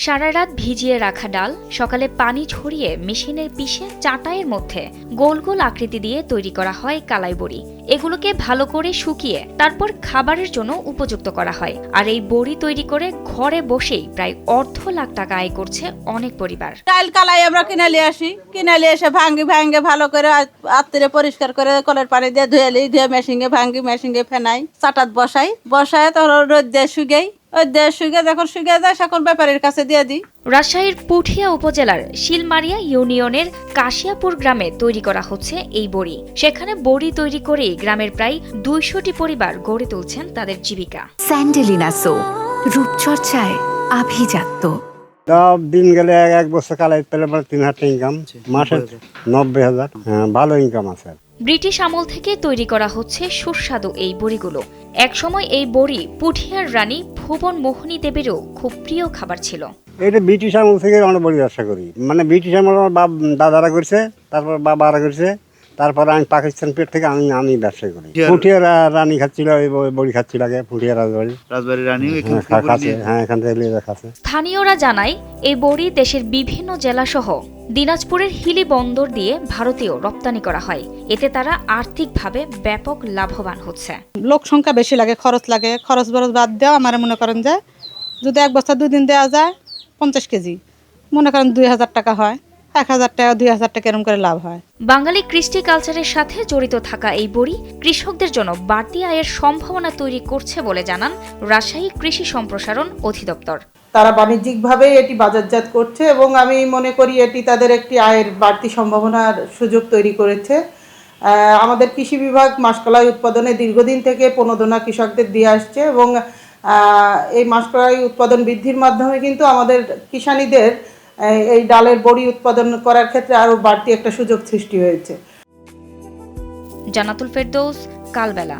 সারা রাত ভিজিয়ে রাখা ডাল সকালে পানি ছড়িয়ে মেশিনে পিষে চাটাইয়ের মধ্যে গোল গোল আকৃতি দিয়ে তৈরি করা হয় কালাই বড়ি। এগুলোকে ভালো করে শুকিয়ে তারপর খাবারের জন্য উপযুক্ত করা হয়। আর এই বড়ি তৈরি করে ঘরে বসেই প্রায় $1,00,000 টাকা আয় করছে অনেক পরিবার। ডাল কালাই আমরা কিনে নিয়ে আসি, কিনে নিয়ে এসে ভাঙ্গি ভালো করে আত্মীয় পরিষ্কার করে কলের পানি দিয়ে ধুয়ে মেশিনে ভাঙ্গি, মেশিনে ফেনাই, চাটাত বসায় তখন রোদ দিয়ে শুকাই। যখন শুকিয়ে যায় তখন ব্যাপারীর কাছে দিয়ে দিই। রাজশাহীর পুঠিয়া উপজেলার শিলমারিয়া ইউনিয়নের কাশিয়াপুর গ্রামে তৈরি করা হচ্ছে এই বড়ি। সেখানে বড়ি তৈরি করেই গ্রামের প্রায় 200টি পরিবার গড়ে তুলছেন তাদের জীবিকা। স্যান্ডেলিনা সো, রূপচর্চায় আভিজাত্য। দিন গেলে এক বছর কালাই পেলে 3,000 ইনকাম, মাসে 90,000। ভালো ইনকাম আছে। ব্রিটিশ আমল থেকে তৈরি করা হচ্ছে সুস্বাদু এই বড়িগুলো। একসময় এই বড়ি পুঠিয়ার রানী ভুবন মোহিনী দেবীরও খুব প্রিয় খাবার ছিল। এটা ব্রিটিশ আমল থেকে আমরা বড়ি ব্যবসা করি। মানে ব্রিটিশ আমল আমার দাদারা করছে, তারপর বাবারা করছে, তারপর আমি পাকিস্তান পেট থেকে আমি ব্যবসা করি। পুঠিয়া রানী খাচ্ছিল, ওই বড়ি খাচ্ছিল আগে। পুঠিয়া রাজবাড়ির রানী খাচ্ছে। হ্যাঁ, এখান থেকে খাচ্ছে। স্থানীয়রা জানায় এই বড়ি দেশের বিভিন্ন জেলা সহ দিনাজপুরের হিলি বন্দর দিয়ে ভারতেও রপ্তানি করা হয়। এতে তারা আর্থিকভাবে ব্যাপক লাভবান হচ্ছে। লোক সংখ্যা বেশি লাগে, খরচ বরচ বাদ দেওয়া আমার মনে করেন যে যদি এক বস্তা 2 দিন দেওয়া যায় 50 কেজি, মনে করেন 2,000 টাকা হয়। 1,000 টাকা 2,000 টাকা এরকম করে লাভ হয়। বাঙালি কৃষ্টি কালচারের সাথে জড়িত থাকা এই বড়ি কৃষকদের জন্য বাড়তি আয়ের সম্ভাবনা তৈরি করছে বলে জানান রাজশাহী কৃষি সম্প্রসারণ অধিদপ্তর। তারা বাণিজ্যিকভাবে এটি বাজারজাত করছে এবং আমি মনে করি এটি তাদের একটি আয়ের বাড়তি সম্ভাবনার সুযোগ তৈরি করেছে। আমাদের কৃষি বিভাগ মাসকলাই উৎপাদনে দীর্ঘদিন থেকে প্রণোদনা কৃষকদের দিয়ে আসছে এবং এই মাসকলাই উৎপাদন বৃদ্ধির মাধ্যমে কিন্তু আমাদের কিষানীদের এই ডালের বড়ি উৎপাদন করার ক্ষেত্রে আরও বাড়তি একটা সুযোগ সৃষ্টি হয়েছে। জান্নাতুল ফেরদৌস, কালবেলা।